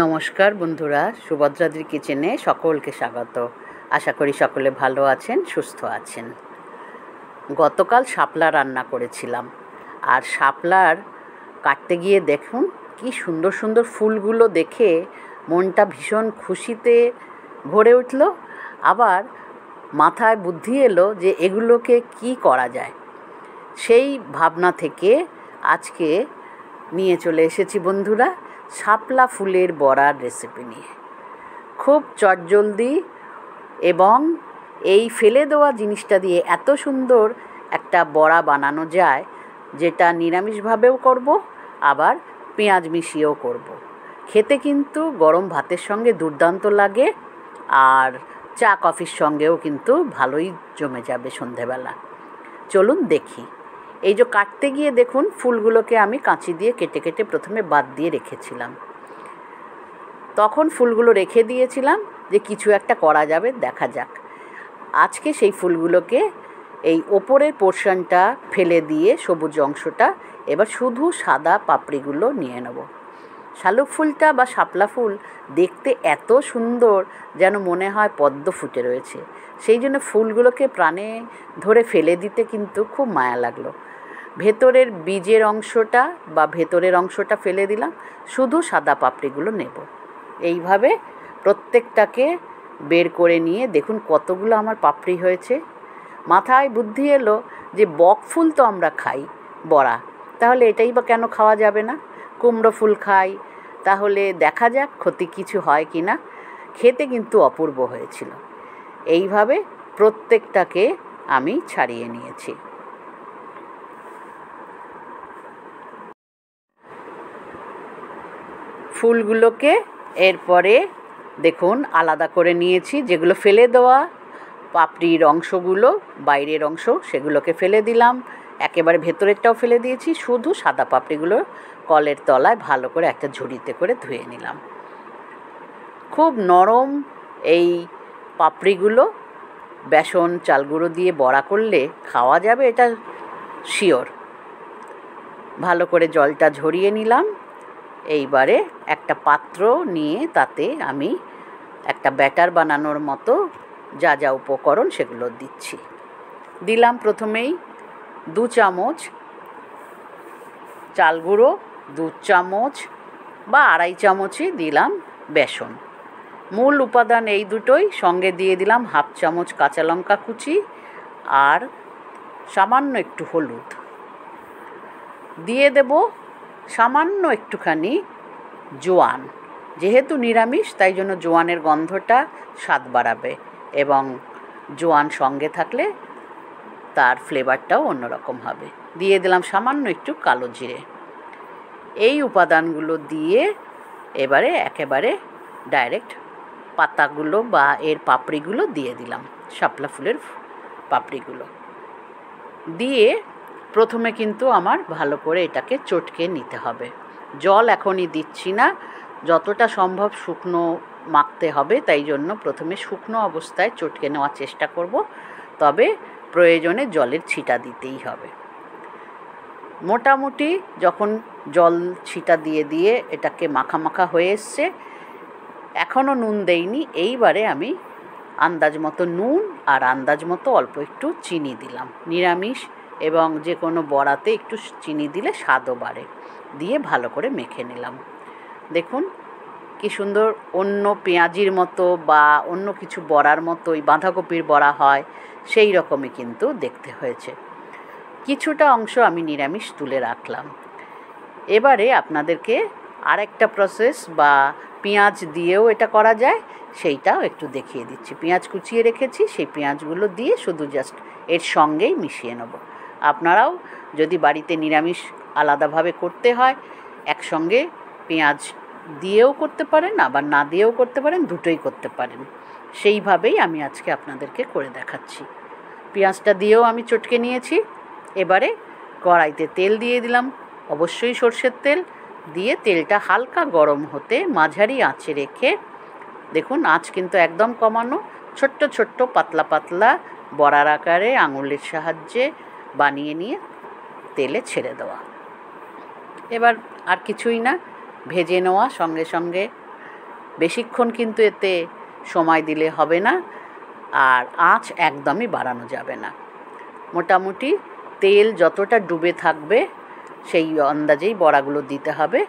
নমস্কার বন্ধুরা, সুভদ্রাদির কিচেনে সকলকে স্বাগত। আশা করি সকলে ভালো আছেন, সুস্থ আছেন। গতকাল শাপলা রান্না করেছিলাম, আর শাপলার কাটতে গিয়ে দেখুন কি সুন্দর সুন্দর ফুলগুলো দেখে মনটা ভীষণ খুশিতে ভরে উঠল। আবার মাথায় বুদ্ধি এলো যে এগুলোকে কি করা যায়। সেই ভাবনা থেকে আজকে নিয়ে চলে এসেছি বন্ধুরা শাপলা ফুলের বড়ার রেসিপি নিয়ে। খুব চটজলদি এবং এই ফেলে দেওয়া জিনিসটা দিয়ে এত সুন্দর একটা বড়া বানানো যায়, যেটা নিরামিষভাবেও করব, আবার পেঁয়াজ মিশিয়েও করব। খেতে কিন্তু গরম ভাতের সঙ্গে দুর্দান্ত লাগে, আর চা কফির সঙ্গেও কিন্তু ভালোই জমে যাবে সন্ধেবেলা। চলুন দেখি। এই যে কাটতে গিয়ে দেখুন ফুলগুলোকে আমি কাঁচি দিয়ে কেটে কেটে প্রথমে বাদ দিয়ে রেখেছিলাম। তখন ফুলগুলো রেখে দিয়েছিলাম যে কিছু একটা করা যাবে, দেখা যাক। আজকে সেই ফুলগুলোকে এই ওপরের পোর্শনটা ফেলে দিয়ে সবুজ অংশটা এবার শুধু সাদা পাপড়িগুলো নিয়ে নেব। শালুক ফুলটা বা শাপলা ফুল দেখতে এত সুন্দর, যেন মনে হয় পদ্ম ফুটে রয়েছে। সেই জন্য ফুলগুলোকে প্রাণে ধরে ফেলে দিতে কিন্তু খুব মায়া লাগলো। ভেতরের বীজের অংশটা বা ভেতরের অংশটা ফেলে দিলাম, শুধু সাদা পাপড়িগুলো নেব। এইভাবে প্রত্যেকটাকে বের করে নিয়ে দেখুন কতগুলো আমার পাপড়ি হয়েছে। মাথায় বুদ্ধি এলো যে বক ফুল তো আমরা খাই বড়া, তাহলে এটাই বা কেন খাওয়া যাবে না। কুমড়ো ফুল খাই, তাহলে দেখা যাক ক্ষতি কিছু হয় কি না। খেতে কিন্তু অপূর্ব হয়েছিল। এইভাবে প্রত্যেকটাকে আমি ছাড়িয়ে নিয়েছি। ফুলগুলোকে এরপরে দেখুন আলাদা করে নিয়েছি। যেগুলো ফেলে দেওয়া পাপড়ির অংশগুলো, বাইরের অংশ, সেগুলোকে ফেলে দিলাম। একেবারে ভেতরেরটাও ফেলে দিয়েছি। শুধু সাদা পাপড়িগুলো কলের তলায় ভালো করে একটা ঝুড়িতে করে ধুয়ে নিলাম। খুব নরম এই পাপড়িগুলো বেসন চাল গুঁড়ো দিয়ে বড়া করলে খাওয়া যাবে, এটা শিওর। ভালো করে জলটা ঝরিয়ে নিলাম। এইবারে একটা পাত্র নিয়ে তাতে আমি একটা ব্যাটার বানানোর মতো যা যা উপকরণ সেগুলো দিচ্ছি। দিলাম প্রথমেই 2 চামচ চাল গুঁড়ো, 2 চামচ বা 2.5 চামচই দিলাম বেসন। মূল উপাদান এই দুটোই। সঙ্গে দিয়ে দিলাম 1/2 চামচ কাঁচা লঙ্কা কুচি আর সামান্য একটু হলুদ। দিয়ে দেব সামান্য একটুখানি জোয়ান। যেহেতু নিরামিষ, তাই জন্য জোয়ানের গন্ধটা স্বাদ বাড়াবে, এবং জোয়ান সঙ্গে থাকলে তার ফ্লেভারটাও অন্যরকম হবে। দিয়ে দিলাম সামান্য একটু কালো জিরে। এই উপাদানগুলো দিয়ে এবারে একেবারে ডাইরেক্ট পাতাগুলো বা এর পাপড়িগুলো দিয়ে দিলাম, শাপলা ফুলের পাপড়িগুলো দিয়ে প্রথমে কিন্তু আমার ভালো করে এটাকে চটকে নিতে হবে। জল এখনই দিচ্ছি না, যতটা সম্ভব শুকনো মাখতে হবে, তাই জন্য প্রথমে শুকনো অবস্থায় চটকে নেওয়ার চেষ্টা করব। তবে প্রয়োজনে জলের ছিটা দিতেই হবে। মোটামুটি যখন জল ছিটা দিয়ে দিয়ে এটাকে মাখা মাখা হয়ে এসছে, এখনও নুন দেইনি। এইবারে আমি আন্দাজ মতো নুন আর আন্দাজ মতো অল্প একটু চিনি দিলাম। নিরামিষ এবং যে কোনো বড়াতে একটু চিনি দিলে স্বাদও বাড়ে। দিয়ে ভালো করে মেখে নিলাম। দেখুন কি সুন্দর, অন্য পেঁয়াজির মতো বা অন্য কিছু বড়ার মতোই বাঁধাকপির বড়া হয়, সেই রকমই কিন্তু দেখতে হয়েছে। কিছুটা অংশ আমি নিরামিষ তুলে রাখলাম। এবারে আপনাদেরকে আরেকটা প্রসেস বা পেঁয়াজ দিয়েও এটা করা যায়, সেইটাও একটু দেখিয়ে দিচ্ছি। পেঁয়াজ কুচিয়ে রেখেছি, সেই পেঁয়াজগুলো দিয়ে শুধু জাস্ট এর সঙ্গেই মিশিয়ে নেব। আপনারাও যদি বাড়িতে নিরামিষ আলাদাভাবে করতে হয়, একসঙ্গে পেঁয়াজ দিয়েও করতে পারেন, আবার না দিয়েও করতে পারেন, দুটোই করতে পারেন। সেইভাবেই আমি আজকে আপনাদেরকে করে দেখাচ্ছি। পেঁয়াজটা দিয়েও আমি চটকে নিয়েছি। এবারে কড়াইতে তেল দিয়ে দিলাম, অবশ্যই সর্ষের তেল। দিয়ে তেলটা হালকা গরম হতে মাঝারি আঁচে রেখে, দেখুন আঁচ কিন্তু একদম কমানো, ছোট্ট ছোট্ট পাতলা পাতলা বড়ার আকারে আঙুলের সাহায্যে বানিয়ে নিয়ে তেলে ছেড়ে দেওয়া। এবার আর কিছুই না, ভেজে নেওয়া। সঙ্গে সঙ্গে বেশিক্ষণ কিন্তু এতে সময় দিলে হবে না, আর আঁচ একদমই বাড়ানো যাবে না। মোটামুটি তেল যতটা ডুবে থাকবে সেই আন্দাজেই বড়াগুলো দিতে হবে।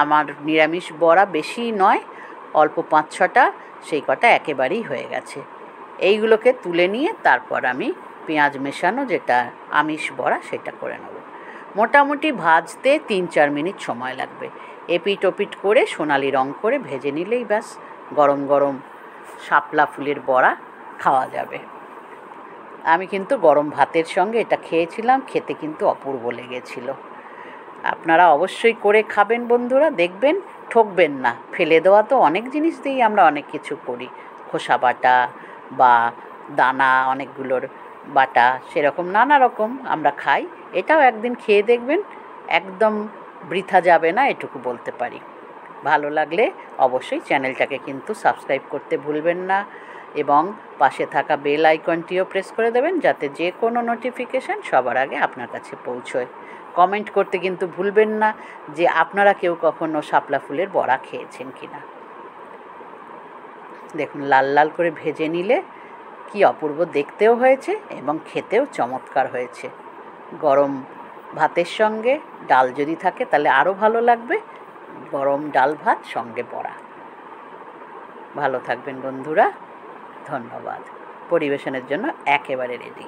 আমার নিরামিষ বড়া বেশি নয়, অল্প 5-6টা, সেই কটা একেবারেই হয়ে গেছে। এইগুলোকে তুলে নিয়ে তারপর আমি পেঁয়াজ মেশানো যেটা আমিষ বড়া সেটা করে নেব। মোটামুটি ভাজতে 3-4 মিনিট সময় লাগবে। এপিট ওপিট করে সোনালি রং করে ভেজে নিলেই ব্যাস গরম গরম শাপলা ফুলের বড়া খাওয়া যাবে। আমি কিন্তু গরম ভাতের সঙ্গে এটা খেয়েছিলাম, খেতে কিন্তু অপূর্ব লেগেছিল। আপনারা অবশ্যই করে খাবেন বন্ধুরা, দেখবেন ঠকবেন না। ফেলে দেওয়া তো অনেক জিনিস দিয়েই আমরা অনেক কিছু করি, খোসা বাটা বা দানা অনেকগুলোর বাটা, সেরকম নানা রকম আমরা খাই। এটাও একদিন খেয়ে দেখবেন, একদম বৃথা যাবে না, এটুকু বলতে পারি। ভালো লাগলে অবশ্যই চ্যানেলটাকে কিন্তু সাবস্ক্রাইব করতে ভুলবেন না, এবং পাশে থাকা বেল আইকনটিও প্রেস করে দেবেন যাতে যে কোনো নোটিফিকেশান সবার আগে আপনার কাছে পৌঁছয়। কমেন্ট করতে কিন্তু ভুলবেন না যে আপনারা কেউ কখনো শাপলা ফুলের বড়া খেয়েছেন কি না। দেখুন লাল লাল করে ভেজে নিলে কি অপূর্ব দেখতেও হয়েছে এবং খেতেও চমৎকার হয়েছে। গরম ভাতের সঙ্গে ডাল যদি থাকে তাহলে আরও ভালো লাগবে। গরম ডাল ভাত সঙ্গে বড়া। ভালো থাকবেন বন্ধুরা, ধন্যবাদ। পরিবেশনের জন্য একেবারে রেডি।